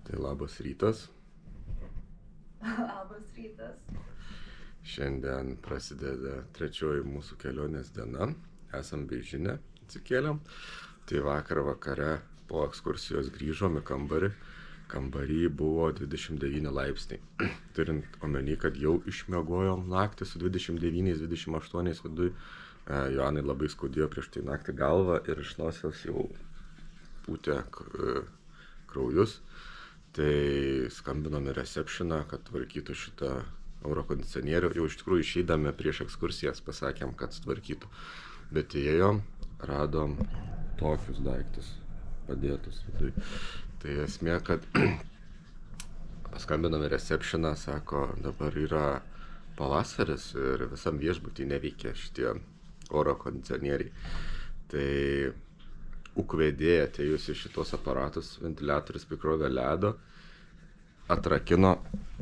Tai labas rytas. Labas rytas. Šiandien prasideda trečioji mūsų kelionės diena. Esam Beižinė, atsikėlėm. Tai vakar vakare po ekskursijos grįžom į kambarį. Kambarį buvo 29 laipsniai. Turint omeny, kad jau išmiegojom naktį su 29-28 viduj. Joanai labai skaudėjo prieš tai naktį galvą ir iš nosies jau pūtė kraujus. Tai skambinom į receptioną, kad tvarkytų šitą oro kondicionierių. Jau iš tikrųjų išeidami prieš ekskursijas pasakėm, kad tvarkytų. Bet įėjom, radom tokius daiktus padėtus viduj. Tai esmė, kad paskambinom į receptioną, sako, dabar yra pavasaris ir visam viešbutį neveikia šitie oro kondicionieriai. Tai ukvedėja atėjus į šitos aparatus, ventiliatorius prikrovė ledo, atrakino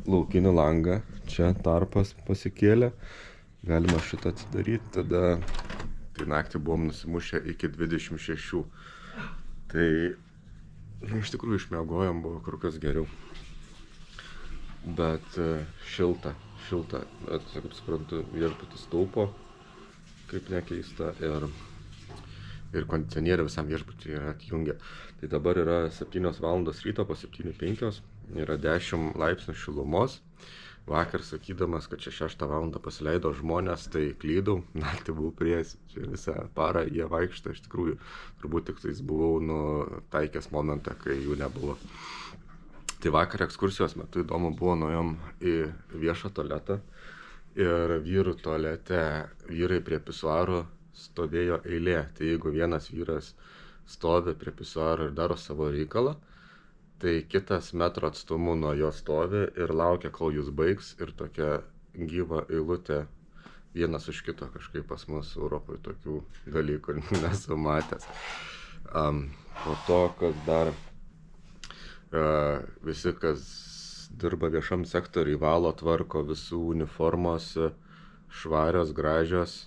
laukinį langą, čia tarpas pasikėlė, galima šitą atsidaryti, tada tai naktį buvom nusimušę iki 26. Tai iš tikrųjų išmiegojom, buvo kur kas geriau. Bet šilta, bet kaip suprantu, viešbutis taupo, kaip nekeista, ir kondicionierių visam viešbutį yra atjungę. Tai dabar yra 7 valandos ryto, po 7:05, yra 10 laipsnių šilumos. Vakar sakydamas, kad čia 6 valandą pasileido žmonės, tai klydau, naktį buvau prieš, čia visą parą jie vaikšto, iš tikrųjų, turbūt tik tais buvau nutaikęs momentą, kai jų nebuvo. Tai vakar ekskursijos metu įdomu buvo, nuėjom į viešą tualetą ir vyrų tualete vyrai prie pisuarų stovėjo eilė. Tai jeigu vienas vyras stovi prie pisuaro ir daro savo reikalą, tai kitas metro atstumu nuo jo stovi ir laukia, kol jis baigs, ir tokia gyva eilutė vienas už kito. Kažkaip pas mus Europoje tokių dalykų nesu matęs. Po to, kas dar visi, kas dirba viešam sektoriui, valo, tvarko, visų uniformos švarios, gražios,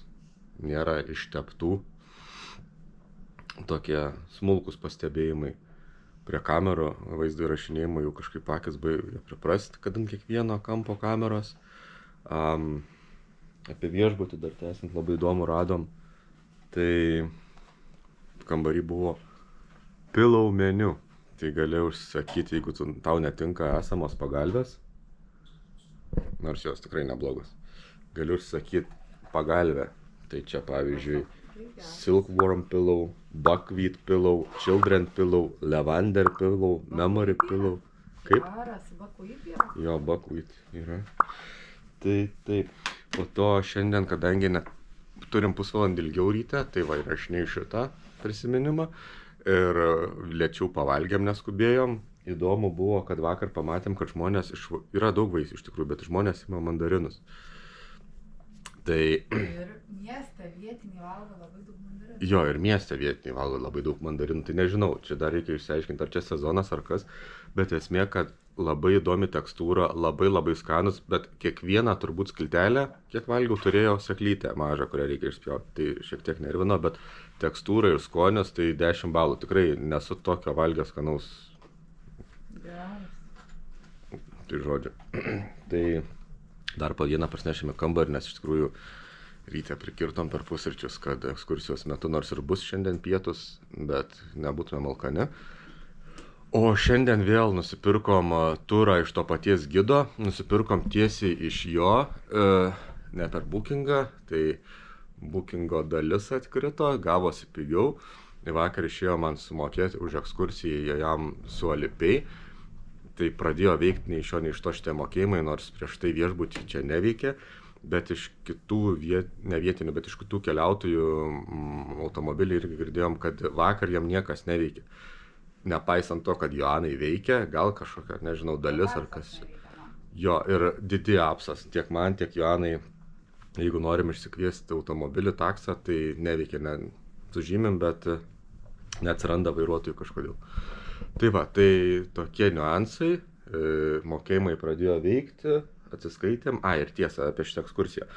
nėra išteptų. Tokie smulkus pastebėjimai. Prie kamerų vaizdo įrašinėjimo jau kažkaip akis baigia priprasti, kad ant kiekvieno kampo kameros. Apie viešbutį dar tęsiant labai įdomu radom. Tai kambarį buvo pillow meniu. Tai gali užsakyti, jeigu tau netinka esamos pagalvės, nors jos tikrai neblogos. Gali užsakyti pagalvę. Tai čia pavyzdžiui silkworm pillow, buckwheat pillow, children pillow, lavender pillow, memory pillow. Kaip? Buckwheat yra? Jo, buckwheat yra. Tai taip. Po to šiandien, kadangi turim pusvalandį ilgiau ryte, tai va įrašinėjau šitą prisiminimą ir lėčiau pavalgėm, neskubėjom. Įdomu buvo, kad vakar pamatėm, kad žmonės yra daug vaisių iš tikrųjų, bet žmonės ima mandarinus. Tai Ir mieste vietiniai valgo labai daug mandarinų. jo, ir mieste vietiniai valgo labai daug mandarinų. Tai nežinau, čia dar reikia išsiaiškinti, ar čia sezonas ar kas, bet esmė, kad labai įdomi tekstūra, labai skanus, bet kiekvieną turbūt skiltelę, kiek valgiau, turėjo seklytę mažą, kurią reikia išspjauti. Tai šiek tiek nervino, bet tekstūra ir skonis tai 10 balų. Tikrai nesu tokio valgęs skanaus. Geras. Tai žodžiu. Tai dar po dieną parsinešėme kambarį, nes iš tikrųjų ryte prikirtom per pusryčius, kad ekskursijos metu, nors ir bus šiandien pietus, bet nebūtume alkani. O šiandien vėl nusipirkom turą iš to paties gido, nusipirkom tiesiai iš jo, ne per bookingą, tai bookingo dalis atkrito, gavosi pigiau. Vakar išėjo man sumokėti už ekskursiją jam su Alipay. Tai pradėjo veikti nei iš jo, nei iš to šitie mokėjimai, nors prieš tai viešbutį čia neveikė, bet iš kitų, ne vietinių, bet iš kitų keliautojų automobilių irgi girdėjom, kad vakar jam niekas neveikė. Nepaisant to, kad Joanai veikia, gal kažkokia, nežinau, dalis ar kas. Jo, ir didi apsas, tiek man, tiek Joanai, jeigu norim išsikviesti automobilį, taksą, tai neveikia, sužymim, bet neatsiranda vairuotojų kažkodėl. Tai va, tai tokie niuansai, mokėjimai pradėjo veikti, atsiskaitėm, ir tiesa apie šitą ekskursiją.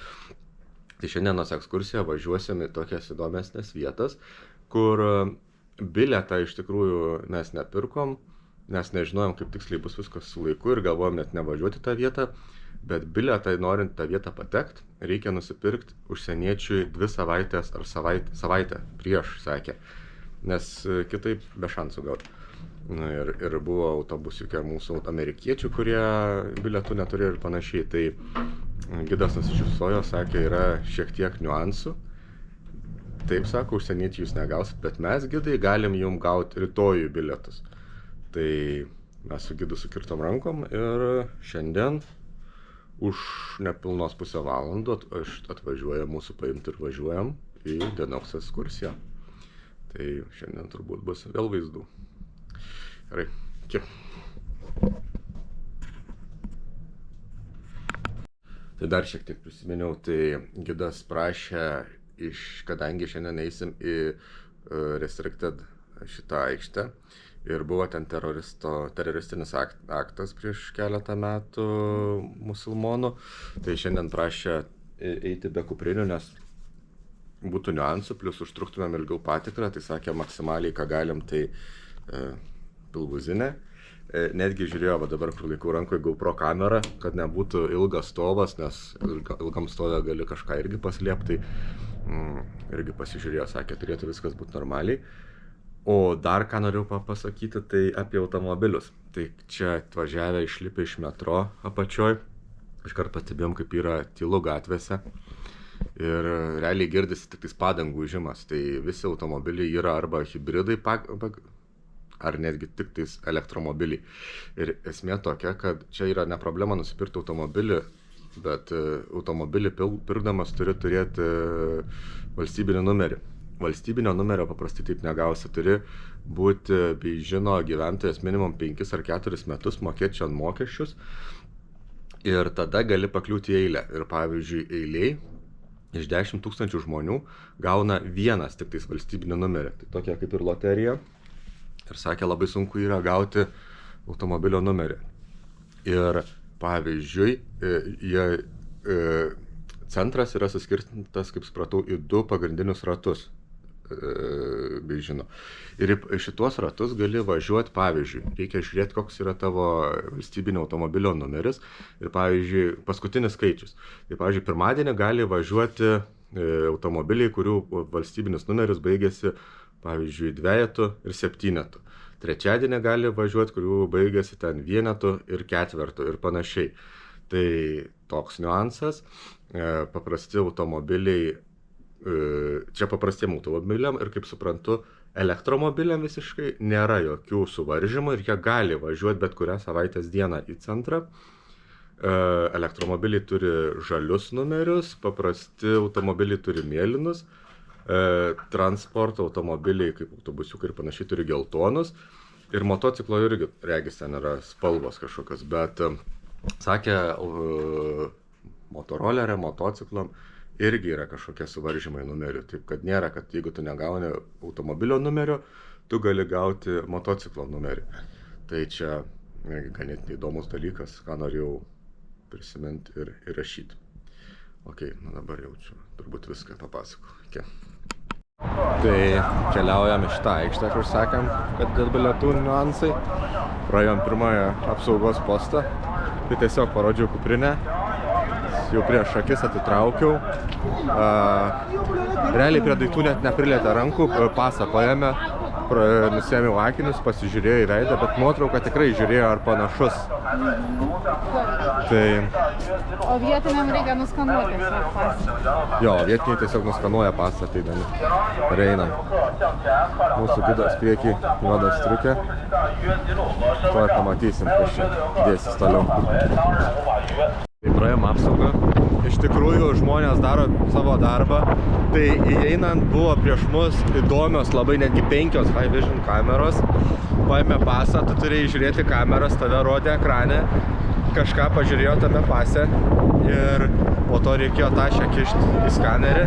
Tai šiandienos ekskursiją važiuosim į tokias įdomesnės vietas, kur bilietą iš tikrųjų mes nepirkom, nes nežinojom, kaip tiksliai bus viskas su laiku ir galvojom net nevažiuoti tą vietą, bet bilietą, norint tą vietą patekti, reikia nusipirkti užsieniečiui 2 savaitės ar savaitę prieš, sakė, nes kitaip be šansų gauti. Ir buvo autobusiukė mūsų amerikiečių, kurie bilietų neturėjo ir panašiai. Tai gidas nusišypsojo, sakė, yra šiek tiek niuansų. Taip, sako, užsieniečiai jūs negausit, bet mes, gidai, galim jum gauti rytojų bilietus. Tai mes su gidu sukirtom rankom ir šiandien už nepilnos pusę valandų atvažiuoja mūsų paimti ir važiuojam į dienos ekskursiją. Tai šiandien turbūt bus vėl vaizdų. Gerai, iki. Tai dar šiek tiek prisiminiau, tai gidas prašė, kadangi šiandien eisim į Restricted šitą aikštę ir buvo ten teroristinis aktas prieš keletą metų musulmonų, tai šiandien prašė eiti be kuprinių, nes būtų niuansų, plus užtruktumėm ilgiau patikrą, tai sakė maksimaliai, ką galim, tai pilvuzinė. Netgi žiūrėjo, va dabar, kur laikau rankoje GoPro kamerą, kad nebūtų ilgas stovas, nes ilgam stovė gali kažką irgi paslėpti, tai irgi pasižiūrėjo, sakė, turėtų viskas būti normaliai. O dar ką noriu pasakyti, tai apie automobilius. Tai čia atvažiavę išlipę iš metro apačioj, iškart pastebėjom, kaip yra tylu gatvėse. Ir realiai girdisi tik tais padangų ūžimas, tai visi automobiliai yra arba hibridai, ar netgi tik tais elektromobiliai. Ir esmė tokia, kad čia yra ne problema nusipirkti automobilį, bet automobilį pirkdamas turi turėti valstybinį numerį. Valstybinio numerio paprastai taip negausi, turi būti Beidžino gyventojas minimum 5 ar 4 metus, mokėti čia mokesčius ir tada gali pakliūti į eilę. Ir pavyzdžiui, eiliai iš 10 000 žmonių gauna vienas tik tais valstybinį numerį. Tai tokia kaip ir loterija. Ir sakė, labai sunku yra gauti automobilio numerį. Ir pavyzdžiui, centras yra suskirstytas, kaip supratau, į 2 pagrindinius ratus Beidžino. Ir šituos ratus gali važiuoti, pavyzdžiui, reikia žiūrėti, koks yra tavo valstybinio automobilio numeris ir, pavyzdžiui, paskutinis skaičius. Tai, pavyzdžiui, pirmadienį gali važiuoti automobiliai, kurių valstybinis numeris baigėsi, pavyzdžiui, 2 ir 7. Trečiadienį gali važiuoti, kurių baigėsi ten 1 ir 4 ir panašiai. Tai toks niuansas. Paprasti automobiliai, čia paprastiem automobiliam ir, kaip suprantu, elektromobiliam visiškai nėra jokių suvaržymų ir jie gali važiuoti bet kurią savaitės dieną į centrą. Elektromobiliai turi žalius numerius, paprasti automobiliai turi mėlynus. Transporto automobiliai, kaip autobusiukai ir panašiai, turi geltonus. Ir motociklo irgi, regis, ten yra spalvos kažkokios, bet sakė, motoroleriam, motociklam irgi yra kažkokie suvaržymai numerių. Taip, kad nėra, kad jeigu tu negauni automobilio numerio, tu gali gauti motociklo numerį. Tai čia ganėtinai įdomus dalykas, ką norėjau prisiminti ir rašyti. Ok, na dabar jaučiu, turbūt viską papasakau. Okay. Tai keliaujam iš tą aikštę, kur sakėm, kad dėl bilietų niuansai. Praėjom pirmąją apsaugos postą, tai tiesiog parodžiau kuprinę, jau prieš akis atitraukiau. Realiai prie daiktų net neprilėtė rankų, pasą paėmė, nusėmiau akinius, pasižiūrėjau į veidą, bet nuotrauką tikrai žiūrėjo ar panašus. Tai... O vietiniam reikia nuskanuoti tiesiog pasą. Jo, vietiniai tiesiog nuskanuoja pasą, tai ir einam. Mūsų gidas priekį juodas striukė. Tuo ir pamatysim, kas čia dėsis toliau. Tai praėjom apsaugą. Iš tikrųjų, žmonės daro savo darbą. Tai įeinant buvo prieš mus įdomios labai netgi 5 High Vision kameros. Paėmė pasą, tu turėjai žiūrėti kameras, tave rodė ekrane. Kažką pažiūrėjo tame pase ir po to reikėjo tašę kišti į skanerį.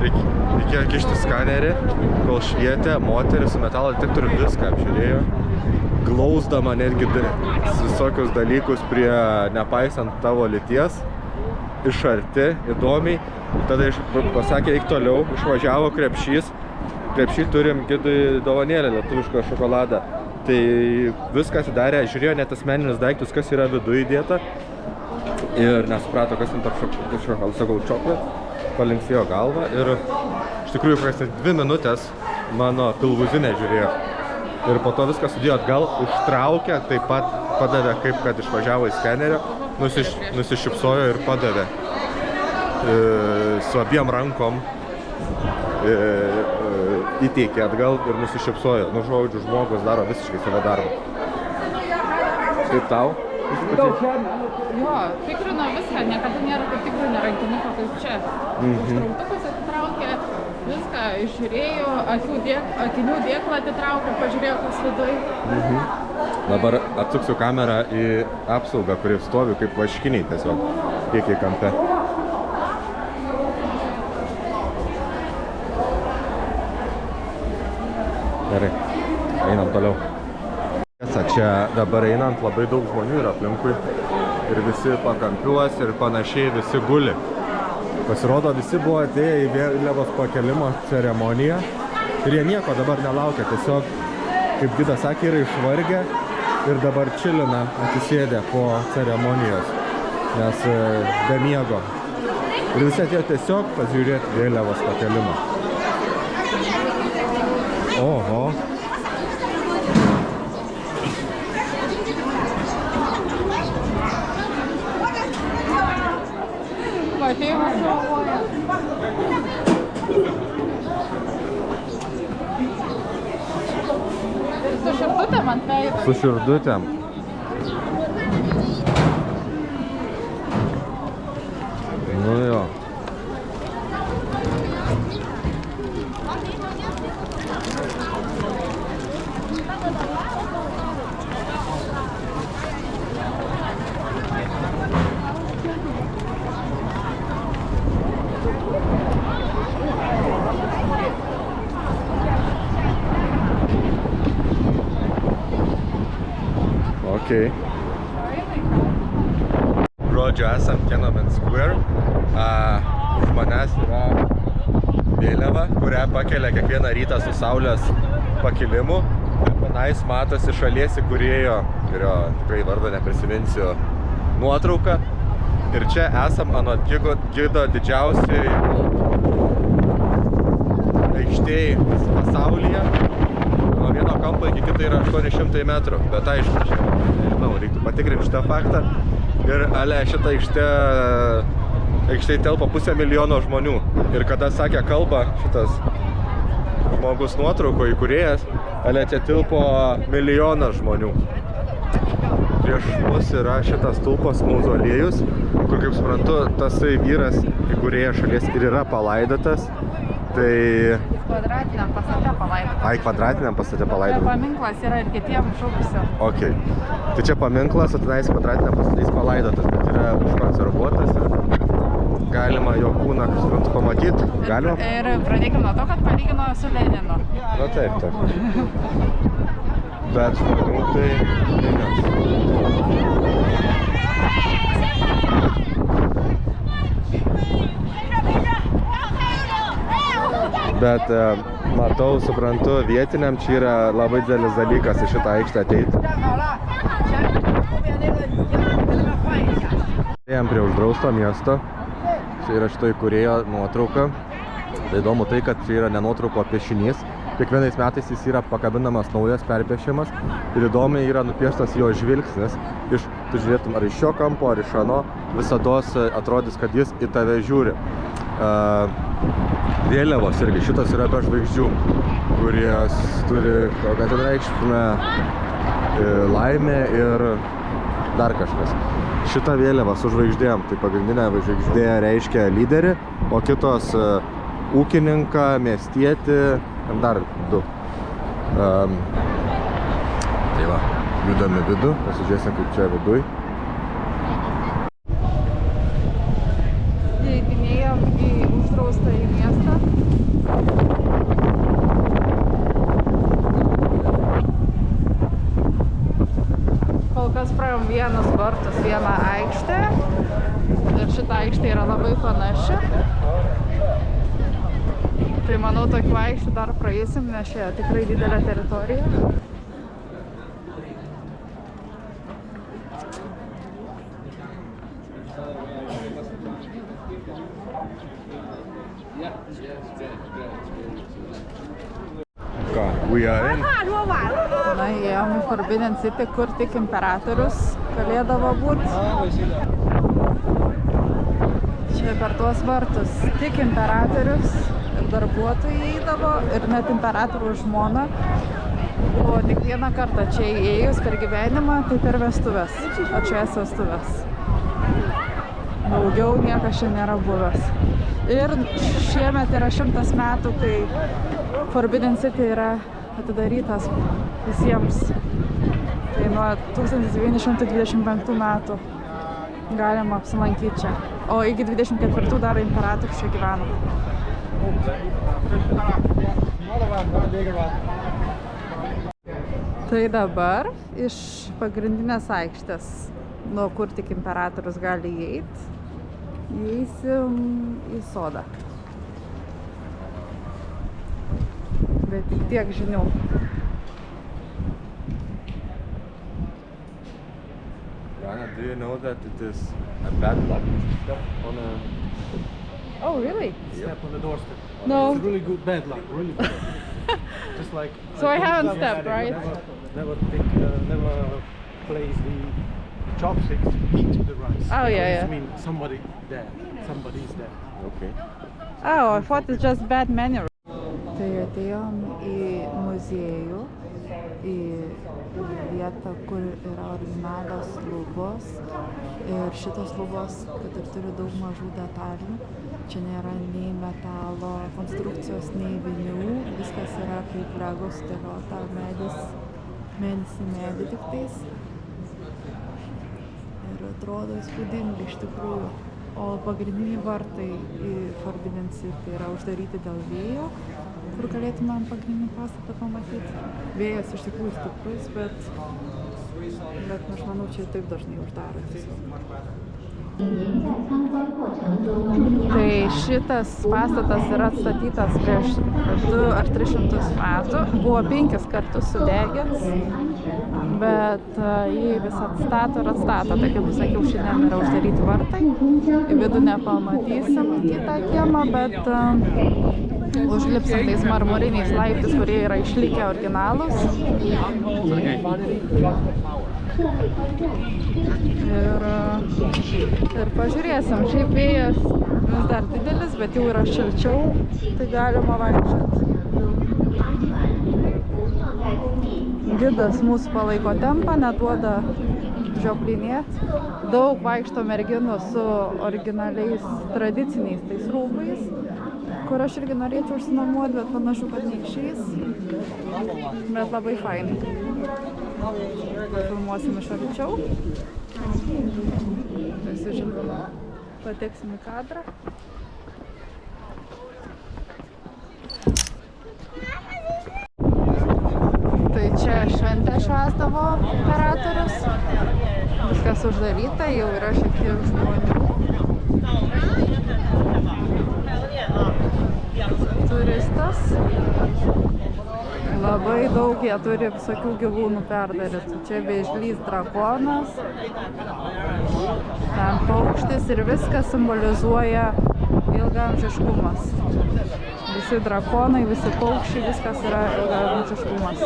Reikėjo kišti skanerį, kol švietė, moteris su metalo detektoriu viską apžiūrėjo. Glausdama netgi visokius dalykus prie nepaisant tavo lyties, iš arti, įdomiai. Tada pasakė, eik toliau, išvažiavo krepšys, krepšį turim gidui dovanėlę lietuvišką šokoladą. Tai viską atidarė, žiūrėjo net asmeninius daiktus, kas yra viduje įdėta. Ir nesuprato, kas ten tarp šokoladą, sakau, čoklat, palinksėjo galvą. Ir iš tikrųjų, praeis 2 minutės mano pilvuzinė žiūrėjo. Ir po to viską sudėjo atgal, užtraukė, taip pat padavė, kaip kad išvažiavo į skenerio, nusišypsojo ir padavė su abiem rankom. Įteikė atgal ir nusišypsojo. Nu, žodžiu, žmogus daro visiškai savo darbą. Kaip tau? Jo, tikrino viską, niekada nėra kaip tikrinė rankinuko kaip čia. Užtrauktukas atitraukė, viską išžiūrėjo, akinių dėklą atitraukė, pažiūrėjo, kas viduj. Dabar atsuksiu kamerą į apsaugą, kuri stovi kaip vaškiniai tiesiog, kiek į kampe. Gerai, einam toliau. Čia dabar einant labai daug žmonių yra aplinkui ir visi pakampiuos ir panašiai visi guli. Pasirodo, visi buvo atėję į vėliavos pakelimo ceremoniją ir jie nieko dabar nelaukia, tiesiog, kaip gidas sakė, yra išvargę ir dabar čilina atsisėdę po ceremonijos, nes be miego. Ir visi atėjo tiesiog pažiūrėti vėliavos pakelimą. Oho. Matėjau suovoja. Su širdutėm ant veido. Su širdutėm. Nu jo. Okay. Žodžiu, esam Tiananmen Square. Už manęs yra vėliava, kurią pakelia kiekvieną rytą su saulės pakilimu. Ir tenais matosi šalies įkūrėjo, kurio tikrai vardo neprisiminsiu, nuotrauką. Ir čia esam anot gido didžiausiai aikštėj pasaulyje. Nuo vieno kampo iki kito yra 800 metrų, bet aišku, čia, nežinau, reiktų patikrinti šitą faktą. Ir šitą aikštėj telpa 500 000 žmonių. Ir kada sakė kalbą šitas žmogus nuotrauko įkūrėjas, čia tilpo 1 milijonas žmonių. Prieš mus yra šitas tulpos mauzoliejus, kur, kaip suprantu, tasai vyras įkūrėjas šalies ir yra palaidotas. Tai... Kvadratiniam pastate palaidotas. Ai, kvadratiniam pastate palaidotas. Tai paminklas yra ir kitiems žuvusio. Ok. Tai čia paminklas, o tenais kvadratiniam pastate jis palaidotas, bet yra užkonservuotas ir galima jo kūną, kaip suprantu, pamatyti. Galima? Ir pradėkime nuo to, kad palygino su Leninu. Na taip, taip. Bet žmonių tai Bet matau, suprantu, vietiniam čia yra labai didelis dalykas į šitą aikštę ateiti. Ėjom prie uždrausto miesto. Čia yra šito įkūrėjo nuotrauka. Tai įdomu tai, kad čia yra ne nuotrauko, o piešinys. Kiekvienais metais jis yra pakabinamas naujas perpiešimas. Ir įdomiai yra nupieštas jo žvilgsnis. Tu žiūrėtum ar iš šio kampo, ar iš ano. Visados atrodys, kad jis į tave žiūri. Vėliavos irgi, šitas yra be žvaigždžių, kurios turi kokią ten reikšmę, laimė ir dar kažkas. Šita vėliava su žvaigždėm, tai pagrindinė žvaigždė reiškia lyderį, o kitos ūkininką, miestietį, dar 2. Tai va, judam į vidų, pasižiūrėsim kaip čia viduj. Įeidinėjom į uždraustą į miestą. Kol kas praėjom vienus vartus, vieną aikštę. Ir šita aikštė yra labai panaši. Tai manau, tokį vaikščių dar praeisim, nes čia tikrai didelė teritorija. Ką, we are in. Na, įėjom į Forbidden City, kur tik imperatorius galėdavo būti. Čia per tuos vartus tik imperatorius ir darbuotojai įeidavo ir net imperatorių žmona. Buvo tik vieną kartą čia įėjus per gyvenimą, tai per vestuvės, atšvęs vestuvės. Daugiau niekas čia nėra buvęs. Ir šiemet yra 100 metų, kai Forbidden City yra atidarytas visiems. Tai nuo 1925 metų galima apsilankyti čia. O iki 24 dar imperatorius čia gyveno. Tai dabar iš pagrindinės aikštės, nuo kur tik imperatorius gali įeiti, įeisim į sodą. Bet tik tiek žinių. Jana, do you know that it is a bad luck step on a... Oh, really? Step on the doorstep. No. It's really good, bad luck, really good. Just like. So I haven't never- stepped, right? Never place the chopsticks into the rice. Oh, yeah, Because yeah. it means somebody's there. Okay. Oh, I thought it's just bad manner. Tai atėjom į muziejų, į vietą, kur yra originalios lubos. Ir šitos lubos, kad ir turi daug mažų detalių. Čia nėra nei metalo konstrukcijos, nei vinių. Viskas yra kaip lego sudėliota, medis į medį tiktais. Ir atrodo įspūdingai iš tikrųjų. O pagrindiniai vartai į Forbidden City yra uždaryti dėl vėjo, kur galėtumėm pagrindinį pastatą pamatyti. Vėjas iš tikrųjų stiprus, bet aš manau, čia taip dažnai uždaro tiesiog. Tai šitas pastatas yra atstatytas prieš 200 ar 300 metų. Buvo 5 kartus sudegęs, bet jį vis atstato ir atstato. Tai kaip sakiau, šiandien yra uždaryti vartai. Į vidų nepamatysim kitą kiemą, bet užlipsim tais marmuriniais laiptais, kurie yra išlikę originalūs. Ir pažiūrėsim, šiaip vėjas vis dar didelis, bet jau yra šilčiau, tai galima vaikščioti. Gidas mūsų palaiko tempą, neduoda žioplinėti. Daug vaikšto merginų su originaliais tradiciniais tais rūbais, kur aš irgi norėčiau užsinuomuoti, bet panašu, kad neišeis. Bet labai fainai. Filmuosim iš arčiau. Visi žinoma, pateksim į kadrą. Tai čia šventę švęsdavo imperatorius. Viskas uždaryta, jau yra šiek tiek žmonių. Turistas. Labai daug jie turi visokių gyvūnų perdarytų. Čia vėžlys drakonas, ten paukštis ir viskas simbolizuoja ilgaamžiškumas. Visi drakonai, visi paukščiai, viskas yra ilgaamžiškumas.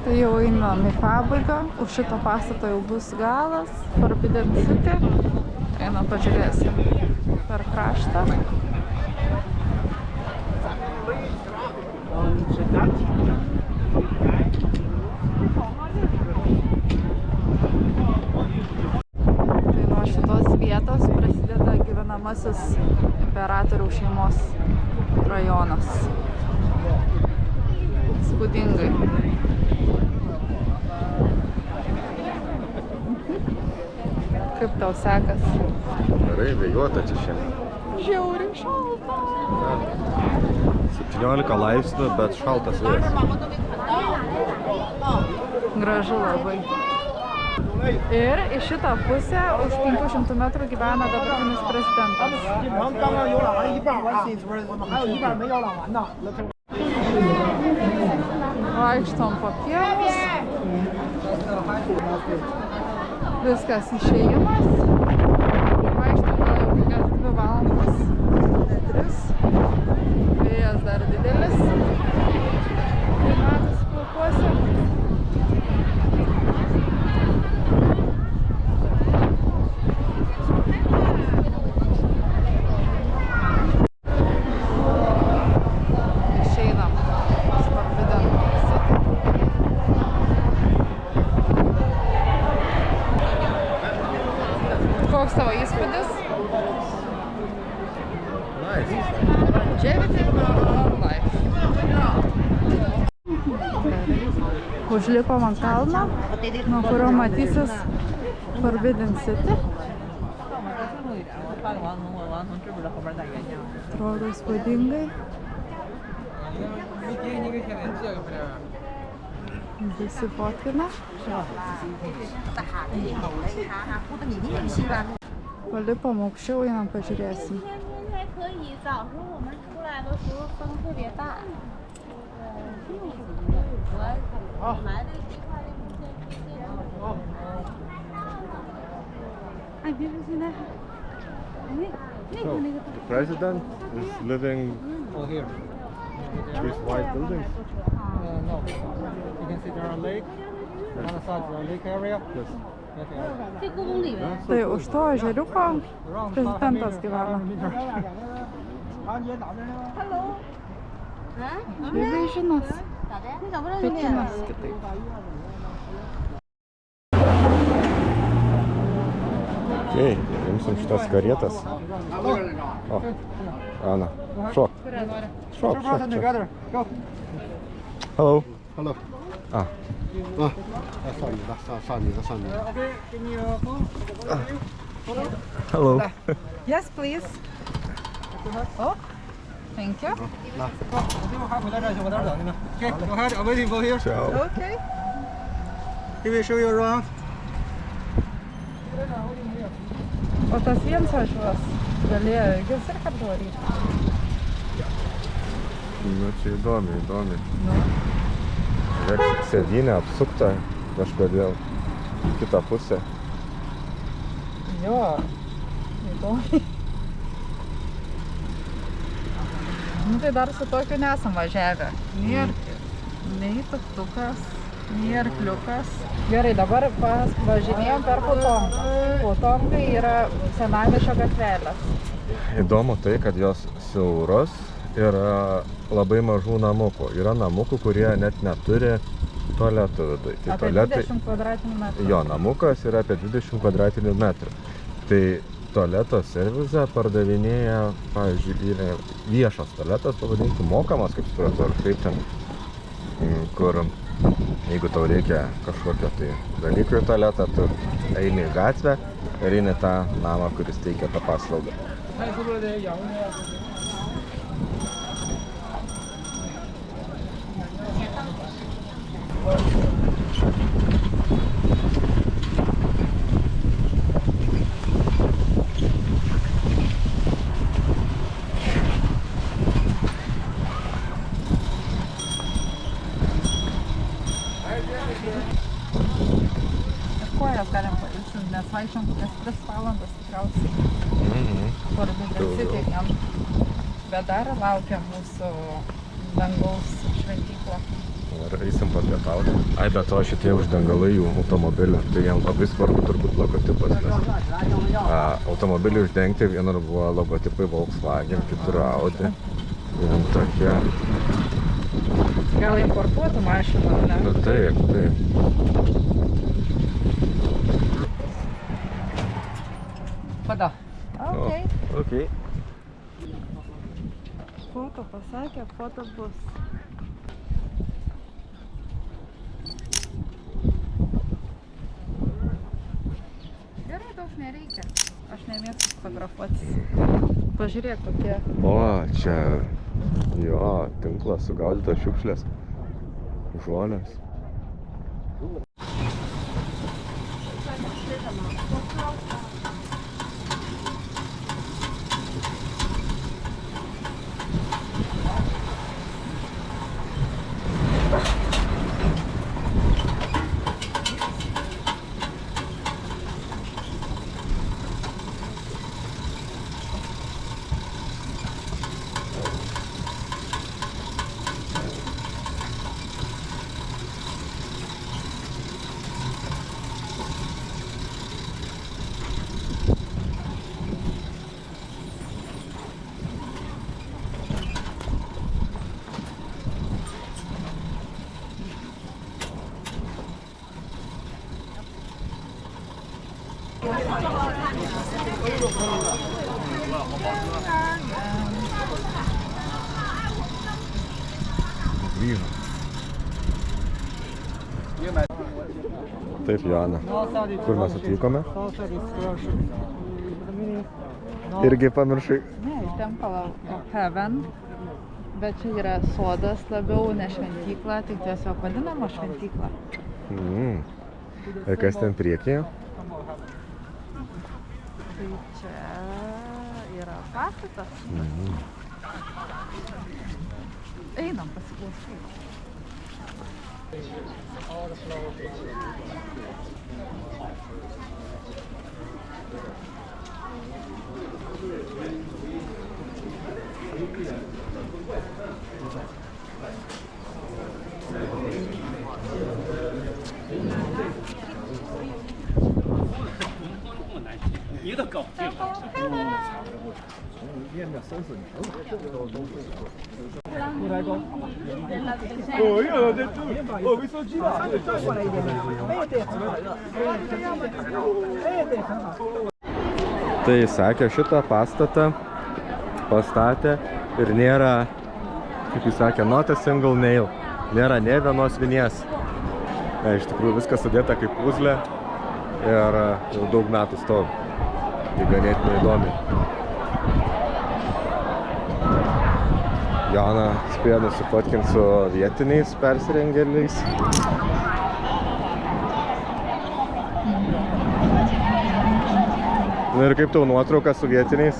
Tai jau einam į pabaigą, už šito pastato jau bus galas, Forbidden City. Einam pažiūrėsim per kraštą. Tai nuo šitos vietos prasideda gyvenamasis imperatoriaus šeimos rajonas. Įspūdingai. Kaip tau sekas? Gerai, vėjuota čia šiandien. Žiauriai šalta. 17 laipsnių, bet šaltas vėjas. Gražu labai. Ir į šitą pusę už 500 metrų gyvena dabartinis prezidentas. Vaikštom po kiemus. Viskas išėjimas. Vaikštom gal jau kokias 2 valandas, ne 3. Vėjas dar didelis. Tai matas plaukuose. Išeinam iš Forbidden City. Koks tavo įspūdis? Longevity or life? Užlipom ant kalno, nuo kurio matysis Forbidden City. Atrodo įspūdingai. Visi fotkina. Palipom aukščiau, einam pažiūrėsim. 还可以，早上我们出来的时候风特别大。我埋的一块的哎，别说现在，哎，那个那个。 The president is living Oh, here. these white buildings. No. You can see there are a lake. On the side, the lake area. Yes. 这故宫里面。 Tai už to ežeriuko prezidentas gyvena. Hello。啊？ Žvėrynas. 咋的？你找不着兄弟？ Pekinas kitaip. Okay, imsim šitas karietas. O, Ana, šok. Šok, šok, šok. Go. Hello. Hello. Ah, 上你的。Okay, give me a phone. hello. Yes, please. Oh, thank you. 我还回到这儿去，我在这儿等你们。Okay, go ahead. I'm waiting for here. Ciao. Okay. He will show you around. O tas viens važiuos. Galėjo irgi irgi daryti. Nu, čia įdomi. Žiūrėk, sėdynė apsukta kažkodėl į kitą pusę. Jo, įdomiai. Nu tai dar su tokiu nesam važiavę. Nei tuktukas, nei arkliukas. Gerai, dabar važinėjom per Putonką. Putonkai yra senamiesčio gatvelės. Įdomu tai, kad jos siauros ir labai mažų namukų. Yra namukų, kurie net neturi tualetų viduje. Tai Apie 20 kvadratinių metrų. Jo, namukas yra apie 20 kvadratinių metrų. Tai tualeto servise pardavinėja, pavyzdžiui, yra viešas tualetas, pavadinti mokamas, kaip supratau, ar kaip ten, kur jeigu tau reikia kažkokio tai dalyko į tualetą, tu eini į gatvę ir eini tą namą, kuris teikia tą paslaugą. Kojas galim pailsinti, nes vaikščiom kokias 3 valandas tikriausiai. Forbidden City jam. Bet dar laukia mūsų dangaus šventykla. Ir eisim papietauti. Ai, be to šitie uždangalai jų automobilių, tai jiems labai svarbu turbūt logotipas. Automobiliai uždengti, vienur buvo logotipai Volkswagen, kitur Audi. Ir tokie. Gal importuotų mašiną, ne? Nu taip. Pada. Okay. Okay. Foto pasakė, foto bus. Gerai, daug nereikia. Aš nemėgstu fotografuotis. Pažiūrėk, kokie. O, čia jo, tinklas sugaudytos šiukšlės. Žolės. Grįžo. Taip, Joana. Kur mes atvykome? Irgi pamiršai. Ne, į Temple of Heaven, bet čia yra sodas labiau, ne šventykla, tai tiesiog vadinama šventykla. Ir kas ten priekyje? Tai čia yra pastatas. Einam pasiklausyti. Tai sakė, šitą pastatą pastatė ir nėra, kaip jis sakė, not a single nail. Nėra nė vienos vinies. Iš tikrųjų viskas sudėta kaip puzlė ir jau daug metų stovi. Tai ganėtinai įdomi. Joana spėjo nusifotkinti su vietiniais persirengėliais. Ir kaip tau nuotrauka su vietiniais?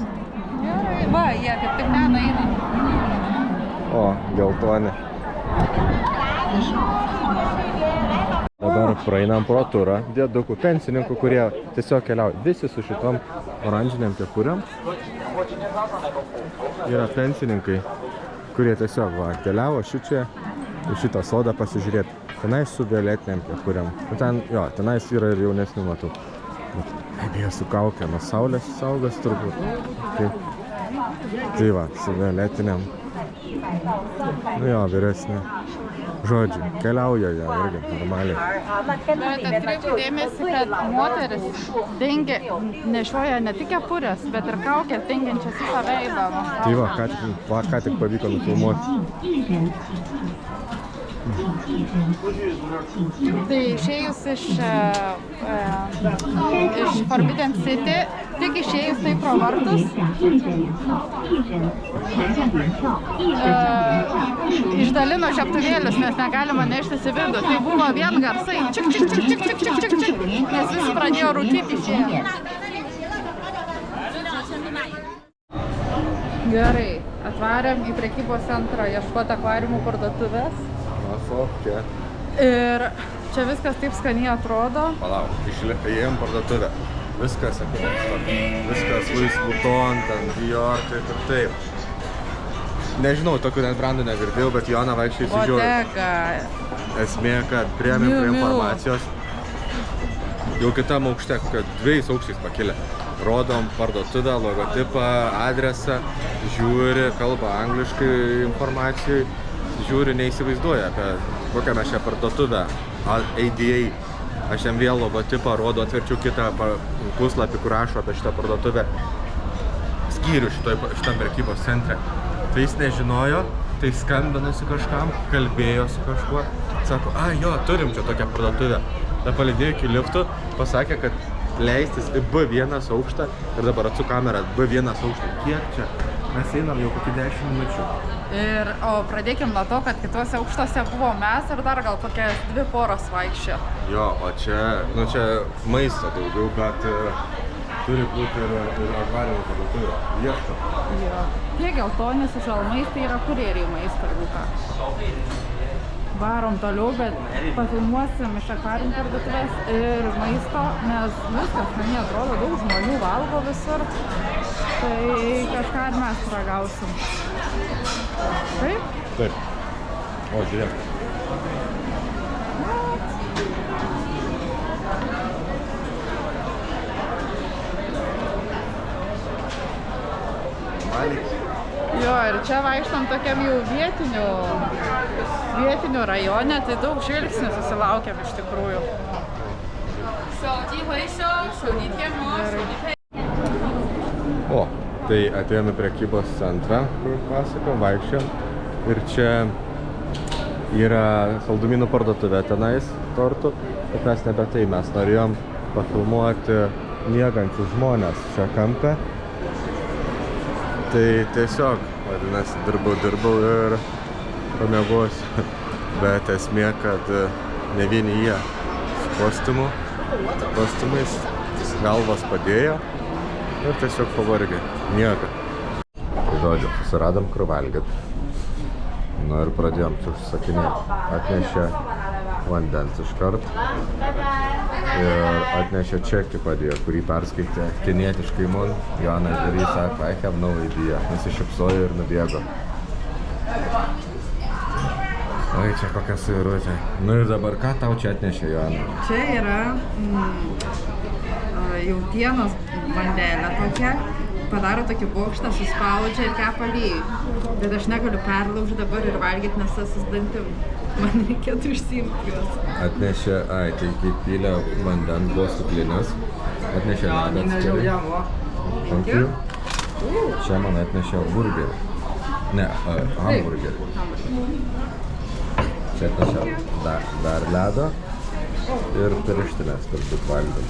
Gerai, va, jie kaip tik ten eina. O, geltoni. Dabar praeinam pro turą diedukų, pensininkų, kurie tiesiog keliauja. Visi su šitom oranžiniam kepuriam yra pensininkai, kurie tiesiog keliavo šičia į šitą sodą pasižiūrėti. Tenais su violetiniam kepuriam. Tenais yra ir jaunesnių matų. Jie su kaukė nuo saulės saugas turbūt. Tai va, su violetiniam. Nu jo, vyresnė. Žodžiu, keliauja jie irgi normaliai. Bet atkreipkite dėmesį, kad moteris dengia, nešioja ne tik kepurės, bet ir kaukės dengiančias visą veidą. Tai va, ką tik pavyko nufilmuoti. Tai išėjus iš Forbidden City, tik išėjus tai pro vartus, išdalino žiebtuvėlius, nes negalima neštis į vidų. Tai buvo vien garsai, čik, čik, čik, čik, čik, čik, čik, čik, nes visi pradėjo rūkyti išėję. Gerai, atvarėm į prekybos centrą ieškoti akvariumų parduotuvės. Ir čia viskas taip skaniai atrodo. Palauk, įėjom parduotuvę. Viskas, viskas Louis Vuitton, ten Dior, taip ir taip. Nežinau, tokių net brandų negirdėjau, bet Joana vaikščiai įsižiūrė. Bottega. Esmė, kad priėmėm prie informacijos. Jau kitam aukšte, kad 2 aukštais pakilę. Rodom parduotuvę, logotipą, adresą, žiūri, kalba angliškai informacijai. Žiūri, neįsivaizduoja apie kokią mes šią parduotuvę, ADA. Aš jam vėl logotipą rodo, atverčiau kitą puslapį, kur rašo apie šitą parduotuvę skyrių šitam prekybos centre. Tai jis nežinojo, tai skambinosi kažkam, kalbėjo su kažkuo, sako, jo, turim čia tokią parduotuvę. Ta palydėjo iki liftų, pasakė, kad leistis į B1 aukštą ir dabar atsu kamerą B1 aukštą. Kiek čia? Mes einam jau kokį 10 minučių. O pradėkim nuo to, kad kitose aukštose buvo mes ir dar gal kokias 2 poros vaikščio. Jo, o čia maisto daugiau, bet turi būti ir akvariumų parduotuvė. Ieško. Jo. Tie geltoni su žalmais, tai yra kurjeriai maisto rūka. Varom toliau, bet pafilmuosim iš akvariumų parduotuvės ir maisto, nes viskas man atrodo, daug žmonių valgo visur. Tai kažką ir mes ragausim. Taip? Taip. O, žiūrėk. Jo, ir čia vaikštam tokiam jau vietinių rajone, tai daug žvilgsnių susilaukiam iš tikrųjų. O, Tai atėjome prekybos centrą, kur pasakojom, vaikščiom. Ir čia yra saldumynų parduotuvė tenais tortų. Bet mes nebe tai, mes norėjom pafilmuoti miegančius žmonės šią kampę. Tai tiesiog, vadinasi, dirbau ir pamiegosiu. Bet esmė, kad ne vieni jie su kostiumais galvas padėjo ir tiesiog pavargė, miega. Žodžiu, susiradom kur valgyt. Nu ir pradėjom čia užsakinėti. Atnešė vandens iškart ir atnešė čekį padėjo, kurį perskaitė kinietiškai mun. Joanas Darys sako, I have no idea. Nusišypsojo ir nubėgo. Oi, čia kokia suirutė. Nu ir dabar ką tau čia atnešė, Joana? Čia yra jautienos bandelė tokia. Padaro tokį bokštą, suspaudžia ir kepa lygiai. Bet aš negaliu perlaužti dabar ir valgyti, nes esu dantim. Man reikėtų išsiimti juos. Atnešė, tai kaip pylė vandens, buvo stiklinės. Atnešė ledą atskirai. Thank you. Čia man atnešė burgerį. Ne, hamburgerį. Čia atnešė dar ledą ir pirštinės turbūt valgėm.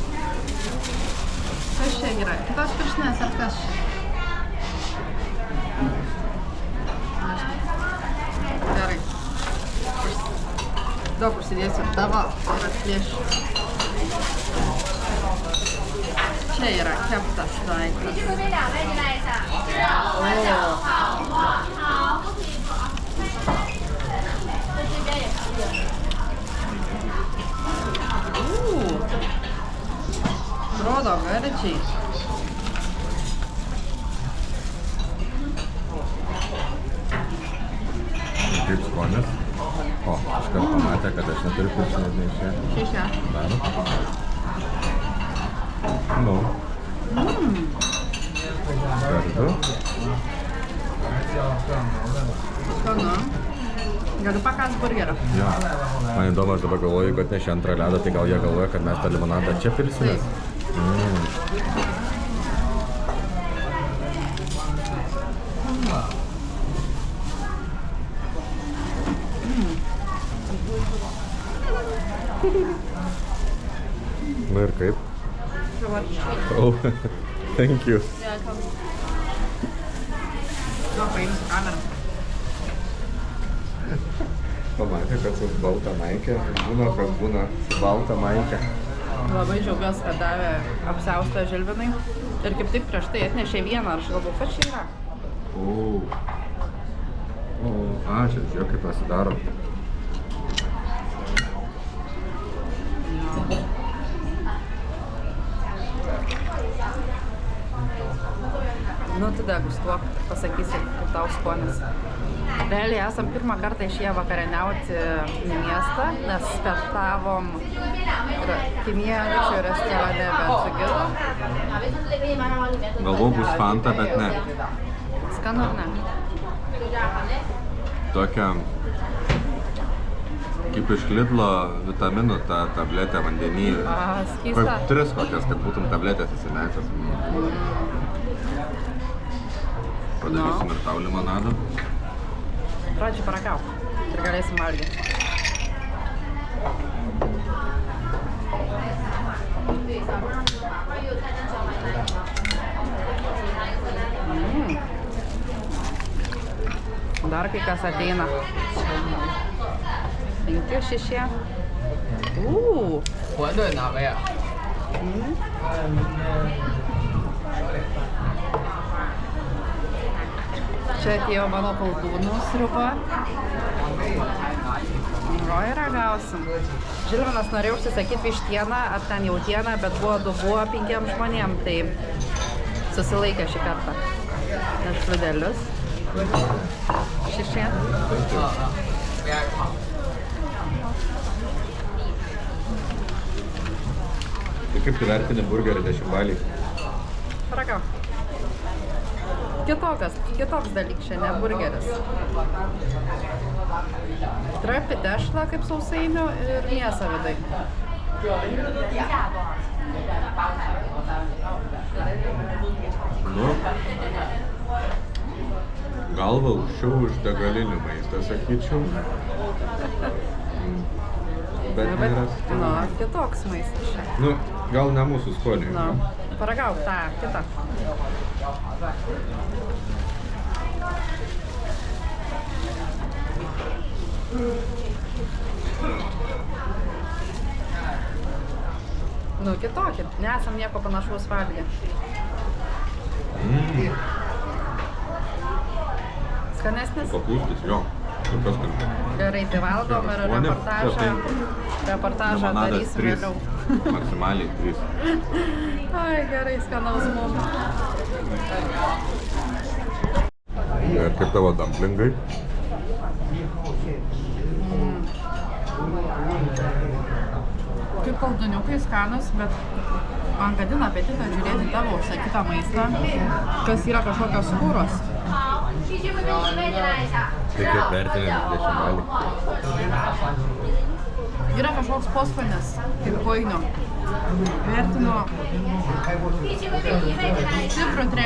Kas čia yra? Kitos pirštinės ar kas čia? Gerai. Daug užsidėsiu tavo ir atplėšiu. Čia yra keptas daiktas. Atrodo gardžiai. Kaip skonis? O, iškart pamatė, kad aš neturiu pirštinės neišė. Šią. Darom. Nu. Gardu. Skanu. Galiu pakąsti burgerio. Jo. Man įdomu, aš dabar galvoju, kad atnešė antrą ledą, tai gal jie galvoja, kad mes tą limonadą čia pilsimės. Nu ir kaip? Oh, thank you. Paimsiu kamerą. Pamatė, kad su balta maikė. Būna, kas būna su balta maikė. Labai džiaugiuosi, kad davė apsiaustą Žilvinai. Ir kaip tik prieš tai atnešė vieną, aš galvoju, kas čia yra. Čia žiūrėk, kaip pasidaro. Nu, tu degustuok, pasakysi, kaip tau skonis. Realiai esam pirmą kartą išėję vakarieniauti į miestą, nes startavom kiniečių restorane, bet su gidu. Galvau bus Fanta, bet ne. Skanu ar ne? Tokia kaip iš Lidlo vitaminų ta tabletė vandenį. Skysta. 3 kokias, kad būtum tabletės įsinešęs. Padarysim ir tau limonadą. Pradžiai paragauk ir galėsim valgyti. Dar kai kas ateina. 5, 6. 馄饨哪个呀？ Čia atėjo mano koldūnų sriuba. Roj ragausim. Žilvinas norėjo užsisakyti vištieną ar ten jautieną, bet buvo dubuo 5 žmonėm, tai susilaikė šį kartą. Ir šrudelius. 6. Tai kaip tu vertini burgerį 10 baliai? Paragau. Kitoks dalykas čia, ne burgeris. Trapi dešla kaip sausainių ir mėsa vidai. Nu, galva aukščiau už degalinių maistą, sakyčiau. Bet nėra... Nu, kitoks maistas čia. Nu, gal ne mūsų skoniui. Nu, paragauk tą kitą. Nu, kitokį. Nesam nieko panašaus valgę. Skanesnis? Papūstis, jo. Kas kad... Gerai, tai valgom ir reportažą darysim vėliau. Maksimaliai 3. Ai, gerai, skanaus mums. Ir kaip tavo dumplingai? Kaip kolduniukai skanus, bet man gadina apetitą žiūrėti tavo užsakytą maistą, kas yra kažkokios skūros. Tai kaip vertinė 20 balį? Yra kažkoks poskonės, kaip kojinio. Vertinu stiprų 3.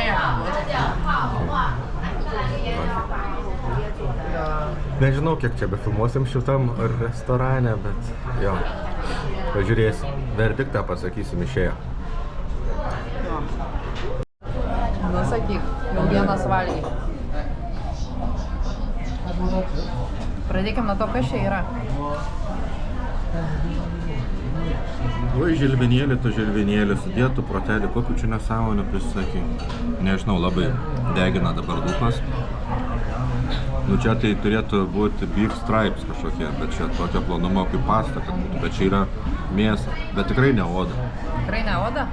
Nežinau, kiek čia befilmuosim šitam restorane, bet jo. Pažiūrėsim. Verdiktą pasakysim išėję. Nu, sakyk, jau vienas valgy. Pradėkim nuo to, kas čia yra. Oi, žilvinėlį, to žilvinėlį, sudėtų protelį, kokių čia nesąmonių prisakė. Nežinau, labai degina dabar lūpas. Nu čia tai turėtų būti beef stripes kažkokie, bet čia tokio plonumo kaip pasta, kad būtų, bet čia yra mėsa, bet tikrai ne oda. Tikrai ne oda?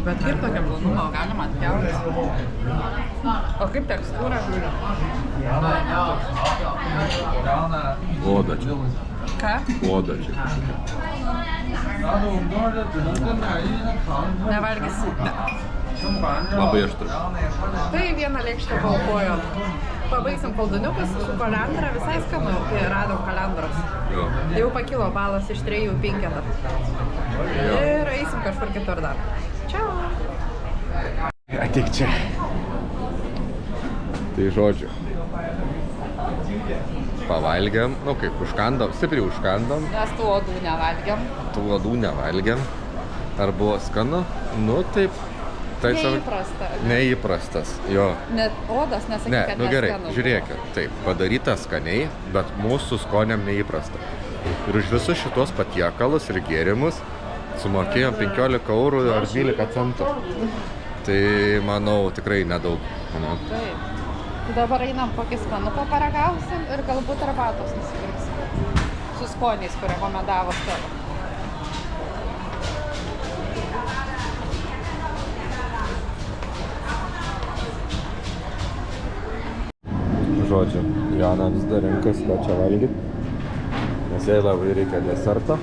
Bet ir tokia plonumo galima atpjauti. O kaip tekstūra? Oda čia. Ką? Oda čia. Nevalgysi? Ne. Labai aštru. Tai vieną lėkštę paukojom. Pabaigsim kolduniukus su kalendra, visai skanu, kai radom kalendros. Jo. Jau pakilo balas iš 3 į 5. Ir eisim kažkur kitur dar. Čiau! Ateik čia. Tai žodžiu. Pavalgiam, nu kaip užkandom, stipriai užkandom. Mes tų odų nevalgiam. Tų odų nevalgiam. Ar buvo skanu? Nu taip. Neįprasta. Neįprastas, jo. Net odas nesakė, Ne, kad nu gerai, neskanu. žiūrėkit, taip, padaryta skaniai, bet mūsų skoniam neįprasta. Ir už visus šitos patiekalus ir gėrimus sumokėjom 15 eurų ar 12 centų. Tai, manau, tikrai nedaug. Taip. Tai dabar einam kokį skanuką paragausim ir galbūt arbatos nusipirksim. Su skoniais, kur rekomendavo Stela. Žodžiu, Jana vis dar rinkas, ką čia valgyt, nes jai labai reikia deserto.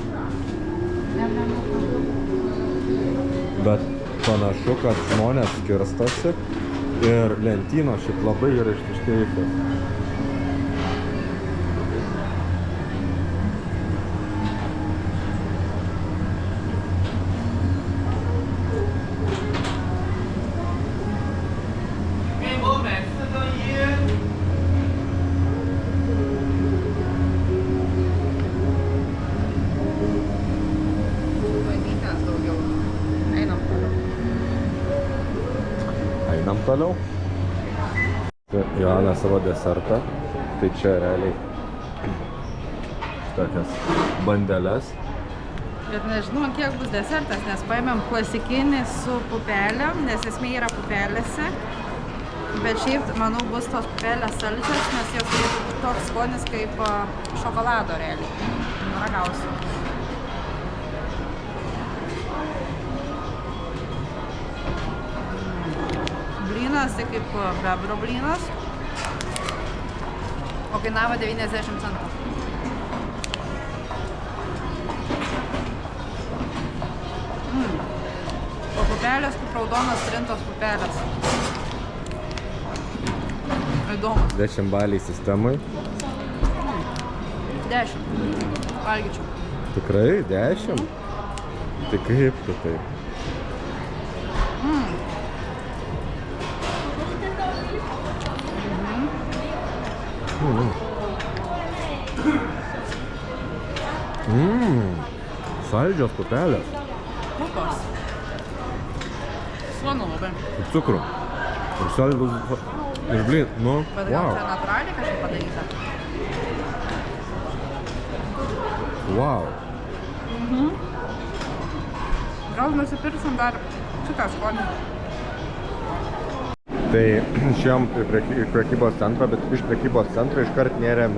Bet panašu, kad žmonės skirstosi ir lentynos šiaip labai yra ištuštėjusios. Einam toliau. Joana savo desertą. Tai čia realiai tokias bandeles. Bet nežinau, kiek bus desertas, nes paėmėm klasikinį su pupelėm, nes esmė yra pupelėse. Bet šiaip, manau, bus tos pupelės saldžios, nes jos turėtų būti toks skonis kaip šokolado realiai. Ragausiu. Blynas, tai kaip bebro blynas. O kainavo 90 centų. O pupelės kaip raudonas trintos pupelės. Įdomu. 10 baliai sistemai. 10. Valgyčiau. Tikrai 10? Tai kaip tu tai? Saldžios pupelės. Kokios? Slonu labai. Ir cukrų. Ir saldus. Ir blyn. Nu, Bet gal wow. čia natūraliai kažkaip padaryta? Wow. Gal nusipirksim dar šitą skonį. Tai šiam į prekybos centrą, bet iš prekybos centro iškart nėrėm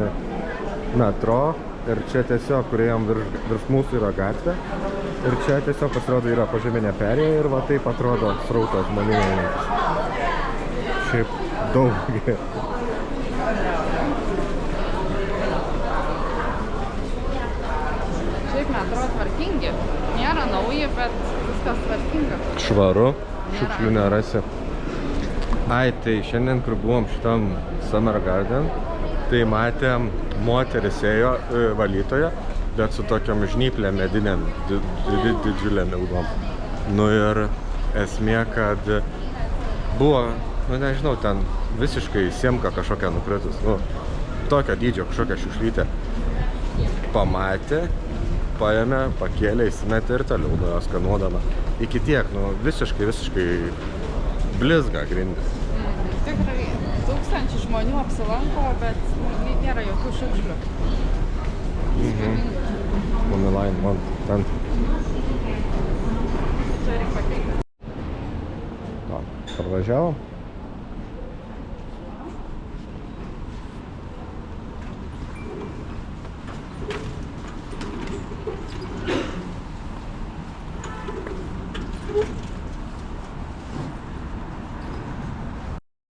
metro. Ir čia tiesiog, kuriem virš mūsų yra gatvė. Ir čia tiesiog pasirodo yra požeminė perėja ir va taip atrodo srautas žmonių einantis. Šiaip daug. Šiaip metro tvarkingi. Nėra nauji, bet viskas tvarkinga. Švaru, šiukšlių nerasi. Ai, tai šiandien, kur buvom šitam Summer Garden, tai matėm moteris ėjo valytoje, bet su tokiom žnyplėm medinėm, didžiulėm ilgom. Nu ir esmė, kad buvo, nu nežinau, ten visiškai siemka kažkokia nukritus, nu, tokio dydžio kažkokia šiukšlytė. Pamatė, paėmė, pakėlė, įsimetė ir toliau nuo jos skanuodama. Iki tiek, nu, visiškai blizga grindis. Tikrai 1000 žmonių apsilanko, bet nėra jokių šiukšlių. Mamilain, man ten. Čia reikia pateikti. Parvažiavom.